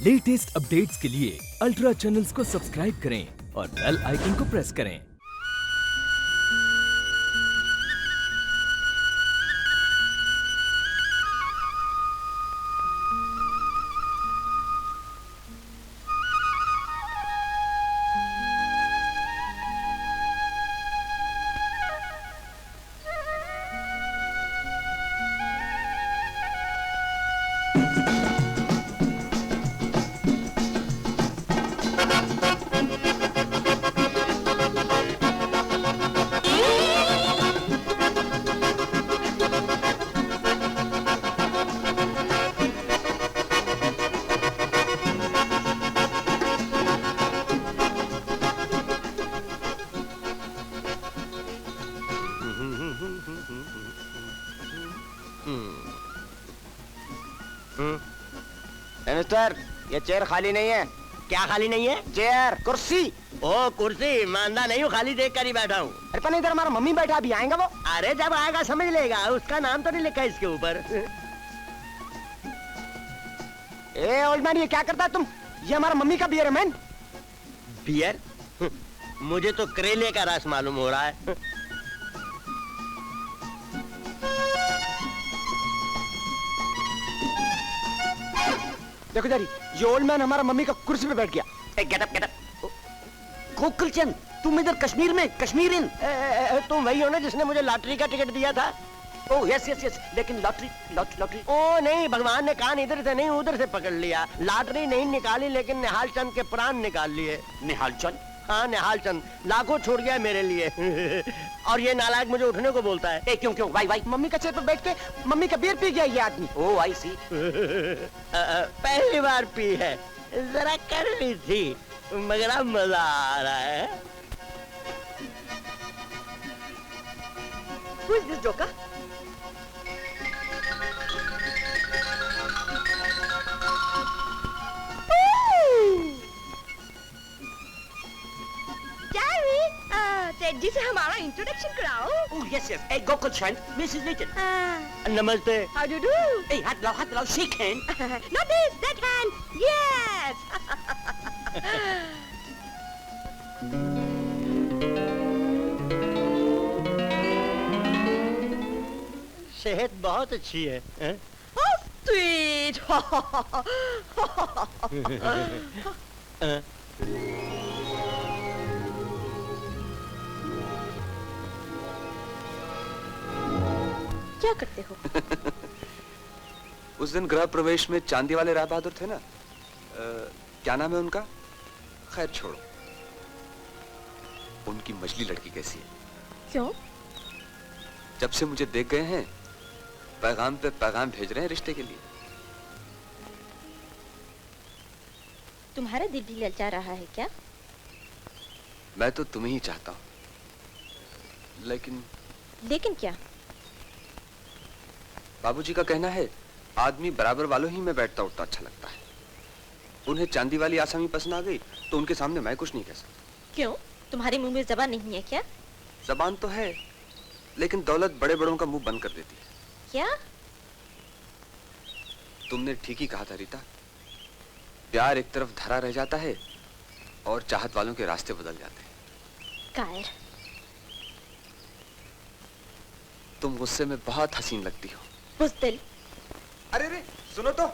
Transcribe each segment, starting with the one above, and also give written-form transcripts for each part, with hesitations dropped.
Latest updates के लिए ultra channels को सब्सक्राइब करें और बेल आइकन को प्रेस करें। मिस्टर, ये चेयर खाली नहीं है। क्या खाली नहीं है? चेयर, कुर्सी। ओ कुर्सी मानदा नहीं हूँ, खाली देख कर ही बैठा हूँ। अरे पर इधर हमारा मम्मी बैठा, अभी आएगा वो। अरे जब आएगा समझ लेगा, उसका नाम तो नहीं लिखा इसके ऊपर। ए ओल्ड मैन, ये क्या करता है तुम? ये हमारा मम्मी का बियर है मैन। बियर? मुझे तो करेले का रस मालूम हो रहा है। देखो जारी, ये ओल्ड मैन हमारा मम्मी का कुर्सी पे बैठ गया। Get up get up. Gokulchand, तुम इधर कश्मीर में, कश्मीर इन। तुम वही हो ना जिसने मुझे लॉटरी का टिकट दिया था? ओह यस यस यस, लेकिन लॉटरी लॉटरी। ओ नहीं, भगवान ने कान इधर से नहीं उधर से पकड़ लिया। लॉटरी नहीं निकाली, लेकिन निहाल चंद के प्राण निकाल लिए। निहाल चंद? हाँ, निहाल चंद लाखों छोड़ गया मेरे लिए। और ये नालायक मुझे उठने को बोलता है। ए क्यों क्यों? वाई मम्मी का चेयर पर बैठ के मम्मी का बियर पी गया ये आदमी। ओह आई सी। पहली बार पी है, जरा कर ली थी, मगर अब मजा आ रहा है। Who is this joker? सेठ जी से हमारा इंट्रोडक्शन कराओ। ओह यस यस, ए गोकुलचंद, मिसेस लिटन। नमस्ते। How do you do? ए हाथ लाओ, shake hand. Not this, that hand. Yes. सेहत बहुत अच्छी है, हैं? Oh, sweet. क्या करते हो? उस दिन गृह प्रवेश में चांदी वाले राय बहादुर थे ना, क्या नाम है उनका? खैर छोड़ो। उनकी मछली लड़की कैसी है? क्यों? जब से मुझे देख गए हैं, पैगाम पे पैगाम भेज रहे हैं रिश्ते के लिए। तुम्हारा दिल भी ललचा रहा है क्या? मैं तो तुम्हें ही चाहता हूं, लेकिन क्या? बाबूजी का कहना है, आदमी बराबर वालों ही में बैठता उठता अच्छा लगता है। उन्हें चांदी वाली आसामी पसंद आ गई तो उनके सामने मैं कुछ नहीं कह सकता। क्यों? तुम्हारे मुंह में जबान नहीं है क्या? जबान तो है, लेकिन दौलत बड़े बड़ों का मुंह बंद कर देती है। क्या? तुमने ठीक ही कहा था रीता। प्यार एक तरफ धरा रह जाता है और चाहत वालों के रास्ते बदल जाते हैं। कायर। तुम गुस्से में बहुत हसीन लगती हो। बुज़दिल। अरे रे, सुनो तो।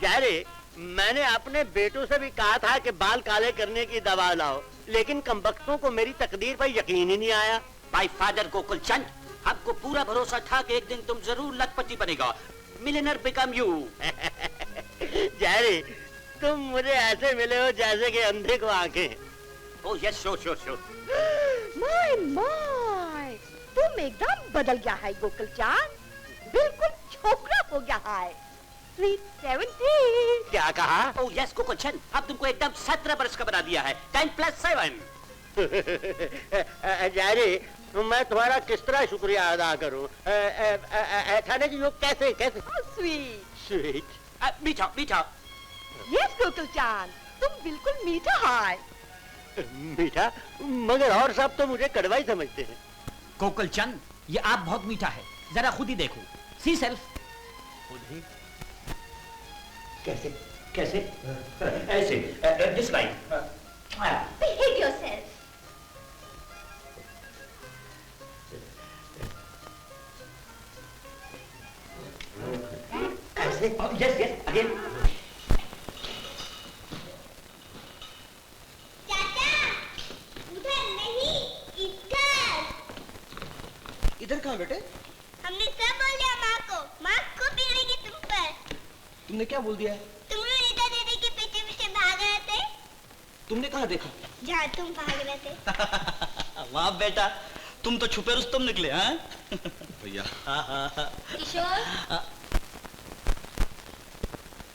जारे, मैंने अपने बेटों से भी कहा था कि बाल काले करने की दवा लाओ, लेकिन कमबख्तों को मेरी तकदीर पर यकीन ही नहीं आया। भाई फादर गोकुलचंद, हमको पूरा भरोसा था कि एक दिन तुम जरूर लखपति बनेगा, मिलियनर बिकम यू। जारे, तुम मुझे ऐसे मिले हो जैसे कि अंधे को आंखें। Oh yes, show. माय, तुम एकदम बदल गया है गोकुलचांद, बिल्कुल छोकरा हो गया है। 370। क्या कहा? ओह यस गोकुलचंद, अब तुमको एकदम 17 वर्ष का बना दिया है। 10 + 7। जारे, मैं तुम्हारा किस तरह शुक्रिया अदा करूं? थाने जी लोग कैसे कैसे? मीठा मीठा। यस गोकुलचांद, तुम बिल्कुल मीठा है। मीठा? मगर और सब तो मुझे कड़वा ही समझते हैं। गोकुल चंद, ये आप बहुत मीठा है, जरा खुद ही देखो, सी सेल्फ। खुद ही? कैसे कैसे? ऐसे, दिस लाइन। Behave yourself. ऐसे? Yes yes, again. उधर नहीं, इधर। इधर कहाँ बेटे? हमने सब बोल दिया माँ को पिघलेगी तुम पर। तुमने क्या बोल दिया है? तुम लोग रीता दीदी के पीछे पीछे भाग रहे थे। तुमने कहाँ देखा? जहाँ तुम भाग रहे थे। वाह बेटा, तुम तो छुपे रुस्तम निकले हैं। भैया किशोर,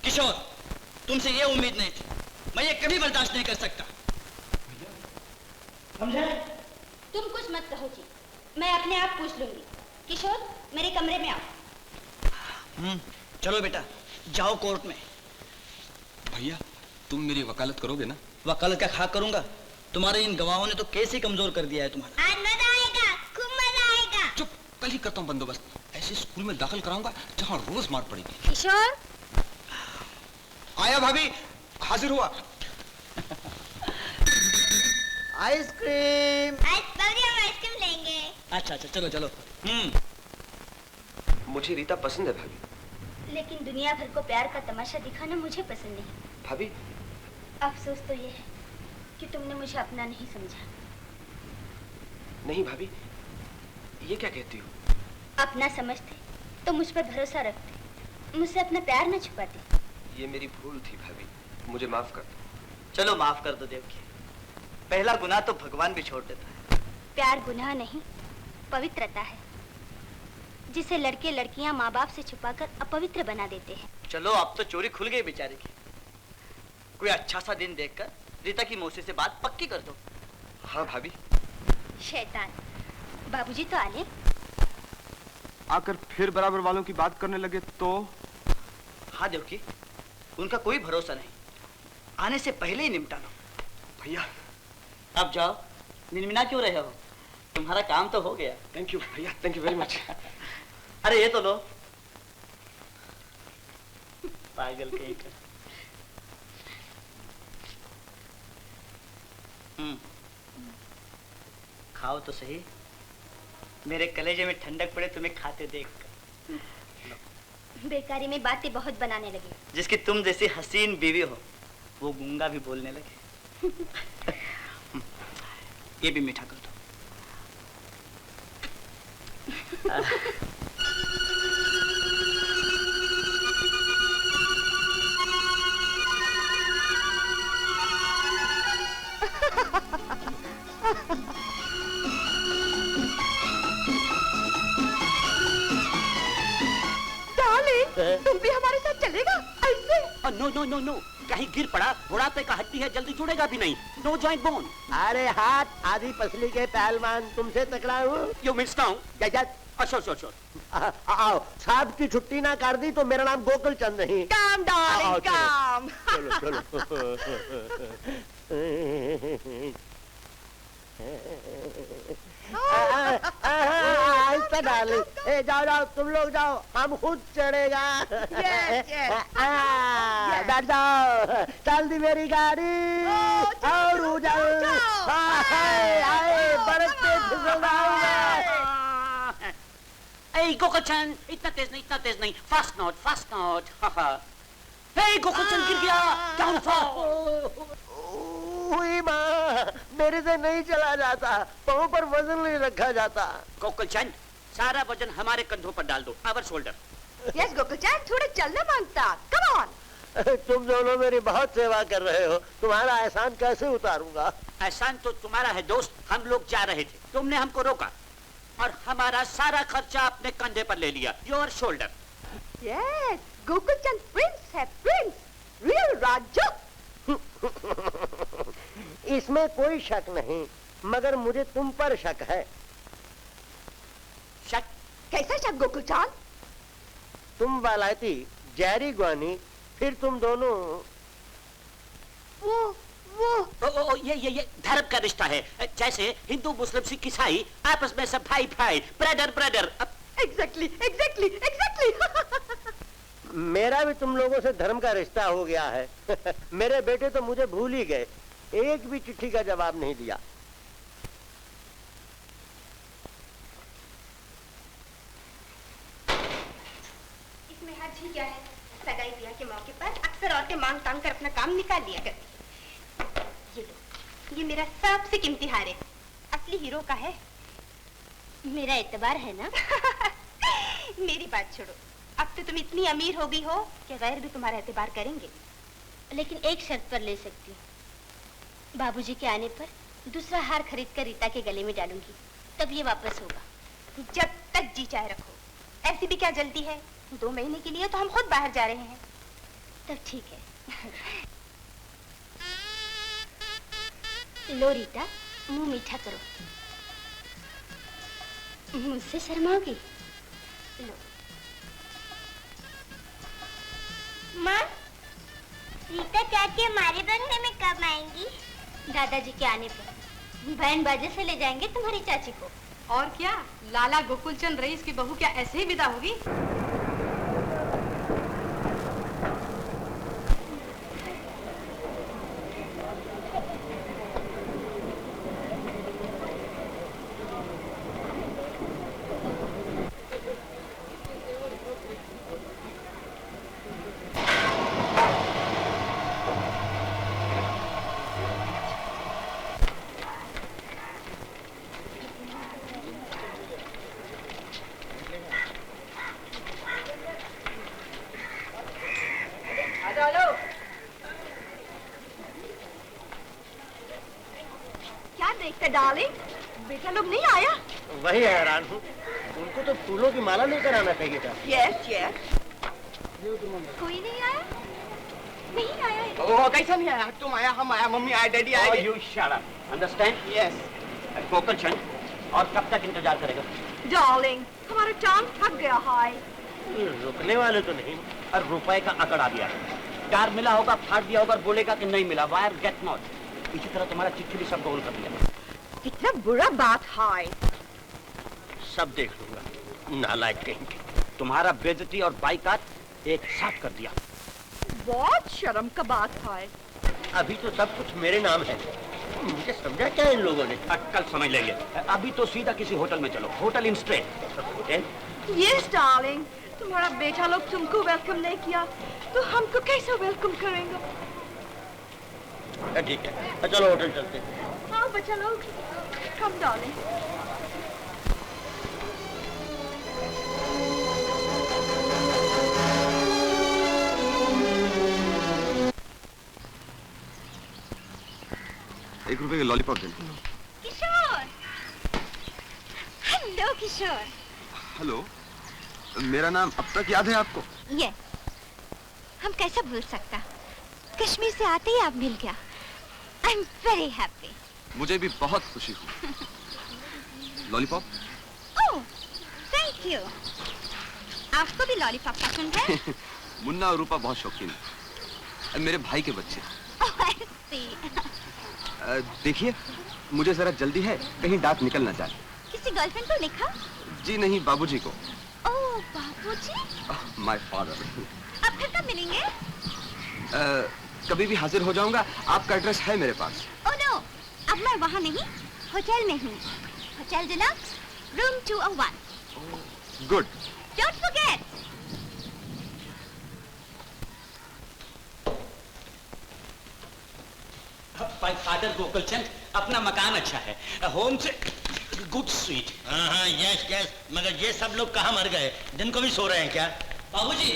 किशोर, तुमसे ये उम्मीद नहीं थी, मैं ये कभी बर्दाश्त नहीं कर सकता। समझे? तुम कुछ मत कहो जी, मैं अपने आप पूछ लूंगी। किशोर, मेरे कमरे में आओ। चलो बेटा, जाओ कोर्ट में। भैया तुम मेरी वकालत करोगे ना? वकालत का खा करूंगा, तुम्हारे इन गवाहों ने तो केस ही कमजोर कर दिया है तुम्हारा। आज मजा आएगा, खूब मजा आएगा। चुप, कल ही करता हूँ बंदोबस्त। ऐसे स्कूल में दाखिल कराऊंगा जहाँ रोज मार पड़ेगी। किशोर, आया भाभी, हाजिर हुआ। आइसक्रीम। आज बाबरी हम आइसक्रीम लेंगे। अच्छा अच्छा, चलो चलो। मुझे रीता पसंद है भाभी। लेकिन दुनिया भर को प्यार का तमाशा दिखाना मुझे पसंद नहीं। भाभी अफसोस तो ये है कि तुमने मुझे अपना नहीं समझा। नहीं भाभी, ये क्या कहती हो? अपना समझते तो मुझ पर भरोसा रखते, मुझसे अपना प्यार न छुपाते। ये मेरी भूल थी भाभी, मुझे माफ कर दो। चलो माफ कर दो देवकी, पहला गुनाह तो भगवान भी छोड़ देता है। प्यार गुनाह नहीं, पवित्रता है, जिसे लड़के लड़कियां माँ बाप से छुपाकर अपवित्र बना देते हैं। चलो अब तो चोरी खुल गई बेचारे की। कोई अच्छा सा दिन देखकर रीता की मौसी से बात पक्की कर दो। हाँ भाभी। शैतान, बाबूजी तो आले। आकर फिर बराबर वालों की बात करने लगे तो? हाँ देवकी, उनका कोई भरोसा नहीं, आने से पहले ही निपटा लो। भैया अब जाओ, मिनमिना क्यों रहे हो, तुम्हारा काम तो हो गया। थैंक यू भैया, थैंक यू वेरी मच। अरे ये तो लो। पागल कहीं का। खाओ तो सही, मेरे कलेजे में ठंडक पड़े तुम्हें खाते देखकर। बेकारी में बातें बहुत बनाने लगे। जिसकी तुम जैसी हसीन बीवी हो, वो गूंगा भी बोलने लगे। ये भी मीठा कर दो। तुम भी हमारे साथ चलेगा ऐसे? नो नो नो नो, कहीं गिर पड़ा, बुढ़ापे का हड्डी है, जल्दी जुड़ेगा भी नहीं। No joint bone. अरे हाथ आधी पसली के पहलवान, तुमसे टकरा हूँ। You miss now. Sure sure sure. आओ, साहब की छुट्टी ना कर दी तो मेरा नाम गोकुल चंद नहीं। काम डार्लिंग, काम। चलो चलो। ऐसा डार्लिंग, जाओ जाओ, तुम लोग जाओ, हम खुद चढ़ेगा। बैठ जाओ, चल दी मेरी गाड़ी। और उजल आए बर्फ पे फिसलना होगा। ए गोकुलचंद, इतना तेज नहीं, फास्ट नोट। हे गोकुलचंद, गिर गया। Down fall. हुई माँ, मेरे से नहीं चला जाता, पाँव पर वजन नहीं रखा जाता। गोकुलचंद, सारा वजन हमारे कंधों पर डाल दो, आवर शोल्डर। यस गोकुलचंद, थोड़ा चलना मांगता। Come on. तुम दोनों मेरी बहुत सेवा कर रहे हो, तुम्हारा एहसान कैसे उतारूंगा? एहसान तो तुम्हारा है दोस्त, हम लोग जा रहे थे, तुमने हमको रोका और हमारा सारा खर्चा अपने कंधे पर ले लिया, your shoulder. Yes, Gokulchand Prince है, प्रिंस, रियल राजा। इसमें कोई शक नहीं, मगर मुझे तुम पर शक है। शक? कैसा शक गोकुलचंद? तुम वालायती, जैरी ग्वानी, फिर तुम दोनों। वो वो ये धर्म का रिश्ता है, जैसे हिंदू मुस्लिम सिख ईसाई आपस में सब भाई भाई, brother brother. Exactly exactly exactly. मेरा भी तुम लोगों से धर्म का रिश्ता हो गया है। मेरे बेटे तो मुझे भूल ही गए, एक भी चिट्ठी का जवाब नहीं दिया। इसमें हर्ज ही क्या है? सगाई ब्याह के मौके पर अक्सर औरतें मांग तांग कर अपना काम निकाल लिया करती। ये लो, ये मेरा सबसे कीमती हार है, असली हीरो का है। मेरा एतबार है ना? मेरी बात छोड़ो, अब तो तुम इतनी अमीर हो गई हो कि गैर भी तुम्हारा एतबार करेंगे। लेकिन एक शर्त पर ले सकती हूँ, बाबूजी के आने पर दूसरा हार खरीद कर रीता के गले में डालूंगी, तब ये वापस होगा। जब तक जी चाहे रखो, ऐसी भी क्या जल्दी है? 2 महीने के लिए तो हम खुद बाहर जा रहे हैं। तब ठीक है। लो रीता, मुंह मीठा करो। मुझसे शर्माओगी? लो। माँ, रीता चाची हमारे बंगले में कब आएंगी? दादाजी के आने पर बैंड बाजे से ले जाएंगे तुम्हारी चाची को। और क्या, लाला गोकुलचंद रईस की बहू क्या ऐसे ही विदा होगी? क्या देखते डार्लिंग, बेटा लोग नहीं आया? वही हैरान हूँ, उनको तो फूलों की माला लेकर आना चाहिए था। Yes yes. कोई नहीं आया? नहीं आया है। ओ कैसा नहीं आया? तुम आया, हम आया, मम्मी आया, डैडी आए। You shut up, understand? Yes. Gokulchand, और कब तक इंतजार करेगा? डार्लिंग, हमारा टांग थक गया है। रुकने वाले तो नहीं। और रुपए का अकड़ आ गया, कार मिला होगा, फाड़ दिया होगा, बोलेगा कि नहीं मिला, वायर गेट नॉट। इसी तरह तुम्हारा चिट्ठी भी सब गोल कर दिया। कितना बुरा बात है। सब देख लूंगा, नालायक कहेंगे। तुम्हारा बेइज्जती और बाइकाट एक साथ कर दिया। बहुत शर्म का बात है। अभी तो सब कुछ मेरे नाम है, मुझे समझा क्या इन लोगों ने? कल समझ लेंगे। अभी तो सीधा किसी होटल में चलो, hotel in straight. Hotel? Yes darling, तुम्हारा बेटा लोग तुमको वेलकम नहीं किया तो हमको कैसे वेलकम करेंगे? ठीक है, चलो होटल चलते हैं। हाँ बच्चा लोग, कम डार्लिंग। ₹1 के लॉलीपॉप देना। किशोर, हेलो किशोर। हेलो, मेरा नाम अब तक याद है आपको? ये हम कैसे भूल सकता, कश्मीर से आते ही आप मिल गया। I am very happy. मुझे भी बहुत खुशी हुई। लॉलीपॉप? Oh, thank you. आपको भी लॉलीपॉप पसंद है? मुन्ना और रूपा बहुत शौकीन है, मेरे भाई के बच्चे। ओह, आई सी। देखिए, मुझे जरा जल्दी है, कहीं डाक निकल ना जाए। किसी गर्लफ्रेंड को लिखा? जी नहीं, बाबूजी को। ओह, बाबूजी? My father. अब फिर कब मिलेंगे? कभी भी हाजिर हो जाऊंगा, आपका एड्रेस है मेरे पास। ओह नो, अब मैं वहाँ नहीं, होटल में हूँ। Hotel deluxe, room 201। Good. Don't forget. Father Gokulchand, अपना मकान अच्छा है, होम से गुड स्वीट। हाँ हाँ, यस यस, मगर ये सब लोग कहाँ मर गए? दिन को भी सो रहे हैं क्या? बाबूजी,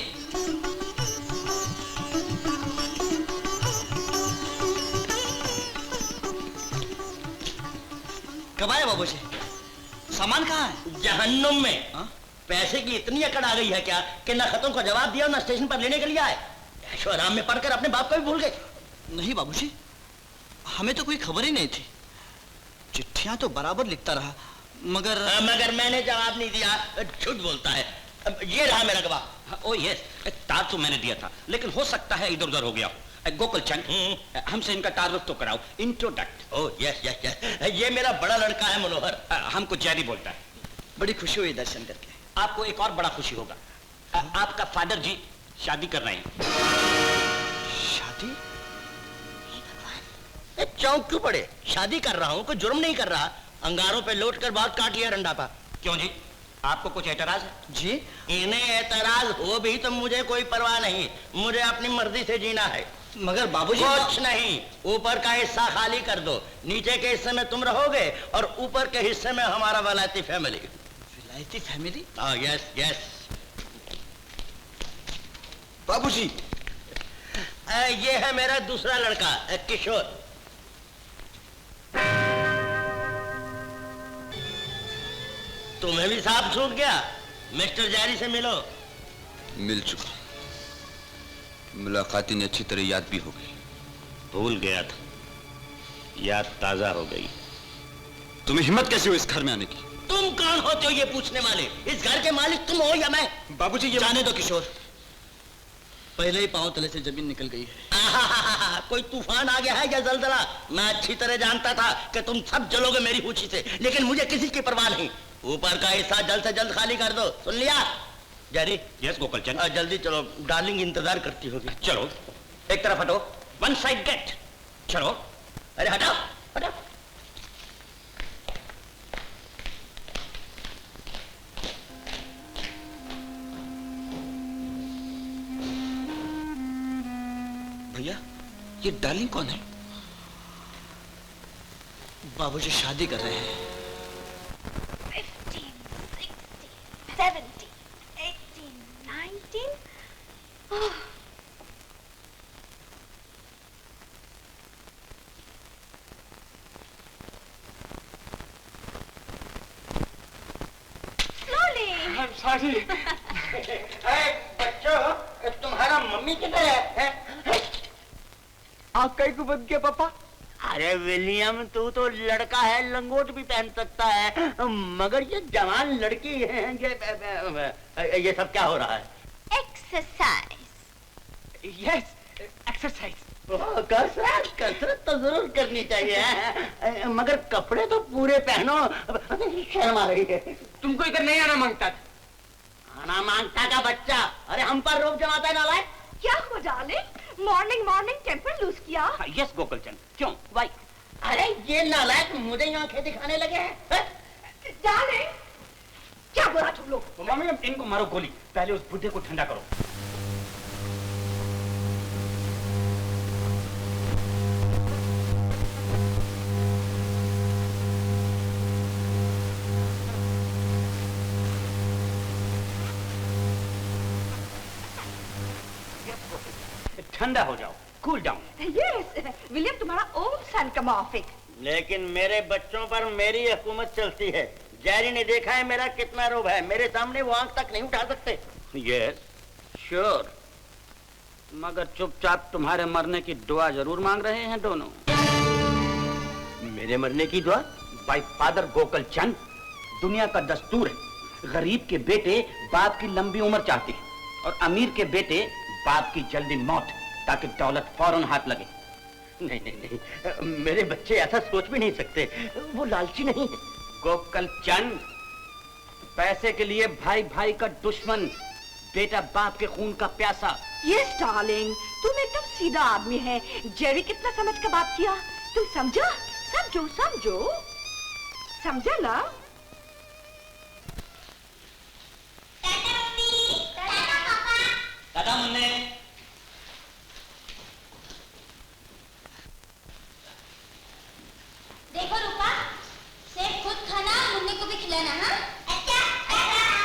कब आए बाबूजी? सामान कहाँ है? जहन्नुम में। हाँ? पैसे की इतनी अकड़ आ गई है क्या कि न खतों का जवाब दिया न स्टेशन पर लेने के लिए आए? ऐशो आराम में पढ़कर अपने बाप को भी भूल गए। नहीं बाबूजी, हमें तो कोई खबर ही नहीं थी। चिट्ठियां तो बराबर लिखता रहा, मगर मगर मैंने जवाब नहीं दिया, झूठ बोलता है। अब ये रहा मेरा गवाह। ओ यस, तार तो मैंने दिया था, लेकिन हो सकता है इधर उधर हो गया। गोकुल चंद, हमसे इनका तारुफ तो कराओ, इंट्रोडक्ट। ओह यस यस यस, ये मेरा बड़ा लड़का है मनोहर। हमको जेरी बोलता है। बड़ी खुशी हुई दर्शन करके। आपको एक और बड़ा खुशी होगा, आपका फादर जी शादी कर रहे हैं। शादी? चौंक क्यों पड़े? शादी कर रहा हूँ, कोई जुर्म नहीं कर रहा। अंगारों पे लौट कर बात काट लिया रंडा पा। क्यों जी, आपको कुछ एतराज है? जी इन्हें एतराज हो भी तो मुझे कोई परवाह नहीं, मुझे अपनी मर्जी से जीना है। मगर बाबूजी कुछ नहीं, ऊपर का हिस्सा खाली कर दो, नीचे के हिस्से में तुम रहोगे और ऊपर के हिस्से में हमारा वलायती फैमिली। विलायती फैमिली? हाँ यस यस। बाबूजी, ये है मेरा दूसरा लड़का किशोर। तुम्हें भी सांप सूख गया? मिस्टर जारी से मिलो। मिल चुका, मुलाकात ने अच्छी तरह याद भी हो गई। भूल गया था, याद ताजा हो गई। तुम्हें हिम्मत कैसे हुई इस घर में आने की? तुम कौन होते हो ये पूछने वाले? इस घर के मालिक तुम हो या मैं? बाबूजी ये जाने दो किशोर, पहले ही पांव तले से जमीन निकल गई है। कोई तूफान आ गया है या जलजला? मैं अच्छी तरह जानता था कि तुम सब जलोगे मेरी पूछी से, लेकिन मुझे किसी की परवाह नहीं। ऊपर का हिस्सा जल्द से जल्द खाली कर दो, सुन लिया? जारी? यस गोकुल चंद। जल्दी चलो, डार्लिंग इंतजार करती होगी। चलो एक तरफ हटो, वन साइड गेट। चलो। अरे हटाओ हटाओ। भैया ये डार्लिंग कौन है? बाबूजी शादी कर रहे हैं। 15, 16, 17, 18, 19. Oh. Slowly. I'm sorry. बच्चों, तुम्हारा मम्मी किधर है? आप कहीं को बन गया पापा? अरे विलियम, तू तो लड़का है, लंगोट भी पहन सकता है, मगर ये जवान लड़की है। ये सब क्या हो रहा है? Exercise. Yes, exercise. कसरत तो जरूर करनी चाहिए, मगर कपड़े तो पूरे पहनो। शर्म आ रही है। तुमको इधर नहीं आना मांगता। आना मांगता का बच्चा, अरे हम पर रोक जमाता है नालायक। क्या हुआ darling? Morning morning temper loose किया? यस गोकुल चंद, क्यों? वाई? अरे ये नालायक मुझे ही आंखें दिखाने लगे हैं। डार्लिंग, क्या बोला तुम लोग? मम्मी इनको मारो गोली, पहले उस बुढ़े को ठंडा करो। ठंडा हो जाओ, कूल डाउन। यस, विलियम तुम्हारा ओन सन का माफिक। लेकिन मेरे बच्चों पर मेरी हुकूमत चलती है। जैरी ने देखा है मेरा कितना रोब है, मेरे सामने वो आंख तक नहीं उठा सकते। यस श्योर, मगर चुपचाप तुम्हारे मरने की दुआ जरूर मांग रहे हैं दोनों। मेरे मरने की दुआ? बाय फादर गोकुल चंद, दुनिया का दस्तूर है, गरीब के बेटे बाप की लंबी उम्र चाहते हैं और अमीर के बेटे बाप की जल्दी मौत, ताकि दौलत फौरन हाथ लगे। नहीं नहीं नहीं, मेरे बच्चे ऐसा सोच भी नहीं सकते, वो लालची नहीं है। गोकुल चंद, पैसे के लिए भाई भाई का दुश्मन, बेटा बाप के खून का प्यासा। यस डार्लिंग, तुम एकदम सीधा आदमी है। जेरी कितना समझ कर बात किया, तुम समझा? समझो समझो, समझा ना? दादा मुन्ने, देखो रूपा, सिर्फ खुद खाना, मुन्ने को भी खिलाना। हाँ अच्छा अच्छा।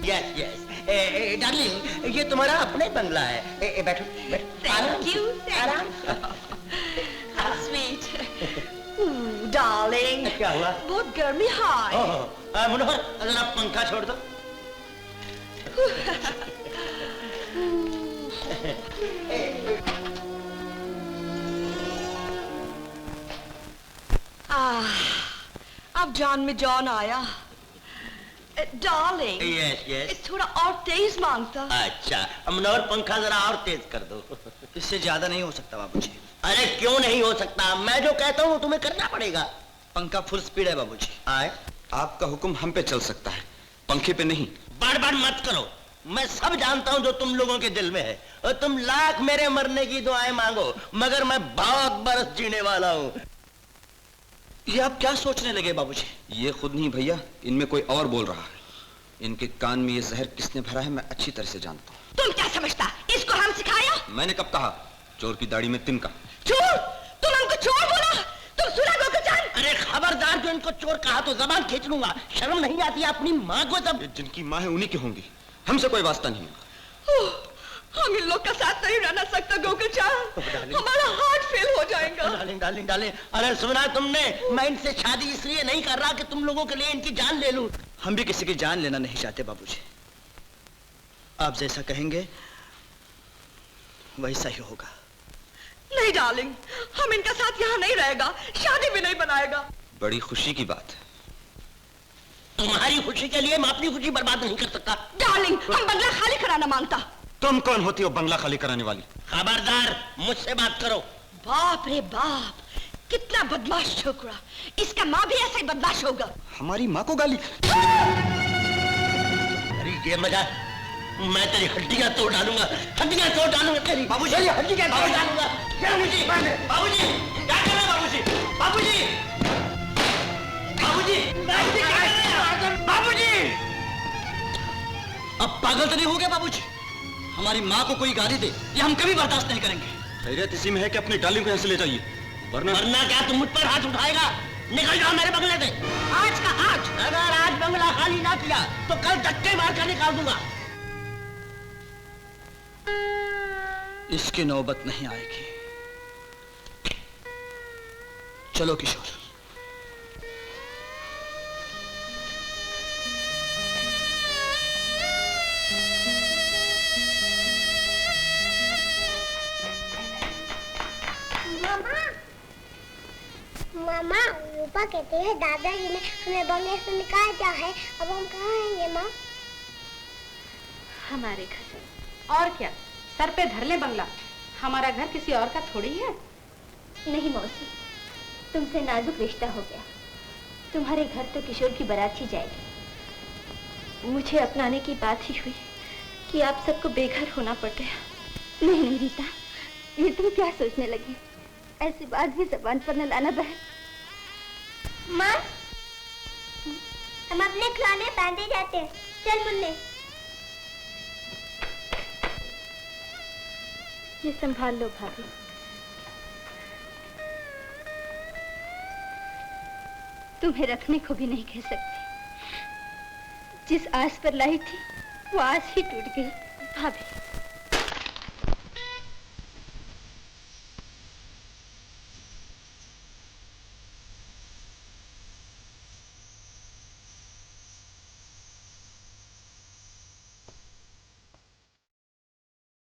यस यस, डार्लिंग, ये तुम्हारा अपना ही बंगला है। बैठो बैठो। आराम से, आराम से। स्वीट डार्लिंग, क्या हुआ? बहुत गर्मी है। मनोहर, अगर आप पंखा छोड़ दो। अब जान में जान आया। डार्लिंग, यस यस, थोड़ा और तेज मांगता। अच्छा, अमनौर पंखा जरा और तेज कर दो। इससे ज्यादा नहीं हो सकता बाबूजी। अरे क्यों नहीं हो सकता? मैं जो कहता हूँ तुम्हें करना पड़ेगा। पंखा फुल स्पीड है बाबूजी। आए, आपका हुक्म हम पे चल सकता है, पंखे पे नहीं। बड़बड़ मत करो, मैं सब जानता हूँ जो तुम लोगों के दिल में है, और तुम लाख मेरे मरने की दुआएं मांगो, मगर मैं बहुत बरस जीने वाला हूँ। ये आप क्या सोचने लगे बाबूजी? ये खुद नहीं भैया, इनमें कोई और बोल रहा है। इनके कान में ये जहर किसने भरा है मैं अच्छी तरह से जानता हूँ। तुम क्या समझता, इसको हम सिखाया? मैंने कब कहा चोर की दाढ़ी में तिनका? चोर? तुम हमको चोर बोला? तुम सुना गोकुलचंद? अरे खबरदार, जो इनको चोर कहा तो जबान खींच लूंगा। शर्म नहीं आती अपनी माँ को? सब जिनकी माँ है उन्हीं की होंगी, हमसे कोई वास्ता नहीं होगा। हम इन लोग का साथ नहीं रहना सकता गोकुलचंद, हमारा हार्ट फेल हो जाएगा। डार्लिंग डार्लिंग डार्लिंग, अरे सुना तुमने, मैं इनसे शादी इसलिए नहीं कर रहा कि तुम लोगों के लिए इनकी जान ले लूं। हम भी किसी की जान लेना नहीं चाहते बाबूजी। आप जैसा कहेंगे वैसा ही होगा। नहीं डार्लिंग, हम इनका साथ यहाँ नहीं रहेगा, शादी भी नहीं बनाएगा। बड़ी खुशी की बात है। तुम्हारी खुशी के लिए मैं अपनी खुशी बर्बाद नहीं कर सकता। डार्लिंग, हम बंगला खाली कराना मांगता। तुम कौन होती हो बंगला खाली कराने वाली? खबरदार, मुझसे बात करो। बाप रे बाप, कितना बदमाश छोकरा। इसका माँ भी ऐसा ही बदमाश होगा। हमारी माँ को गाली? अरे ये मजा, मैं तेरी हड्डियां तोड़ डालूंगा, हड्डियां तोड़ डालूंगा तेरी। बाबूजी, हड्डियां तोड़ डालूंगा। बाबूजी, बाबूजी, क्या कर रहे हो बाबूजी? बाबूजी, बाबूजी, बाबूजी! अब पागल तो नहीं हो गया बाबूजी? हमारी माँ को कोई गाली दे, ये हम कभी बर्दाश्त नहीं करेंगे। खैरियत इसी में है कि अपनी डार्लिंग को यहाँ से ले जाइए, वरना क्या तुम मुझ पर हाथ उठाएगा? निकल जाओ मेरे बंगले से, आज का आज। अगर आज बंगला खाली ना किया तो कल धक्के मार कर निकाल दूंगा। इसकी नौबत नहीं आएगी। चलो किशोर। मामा, रूपा कहते हैं दादाजी ने हमें बंगले से निकाल दिया है, अब हम कहाँ आएंगे माँ? हमारे घर। और क्या, सर पे धर ले बंगला। हमारा घर किसी और का थोड़ी है। नहीं मौसी, तुमसे नाजुक रिश्ता हो गया। तुम्हारे घर तो किशोर की बारात ही जाएगी। मुझे अपनाने की बात ही हुई कि आप सबको बेघर होना पड़ गया। नहीं नहीं रीता, ये तुम क्या सोचने लगी? ऐसी बात भी जबान पर न लाना बहन। माँ, हम अपने खिलौने बांधे जाते हैं। चल मुन्ने। ये संभाल लो भाभी। तुम्हें रखने को भी नहीं कह सकती। जिस आस पर लाई थी वो आस ही टूट गई। भाभी,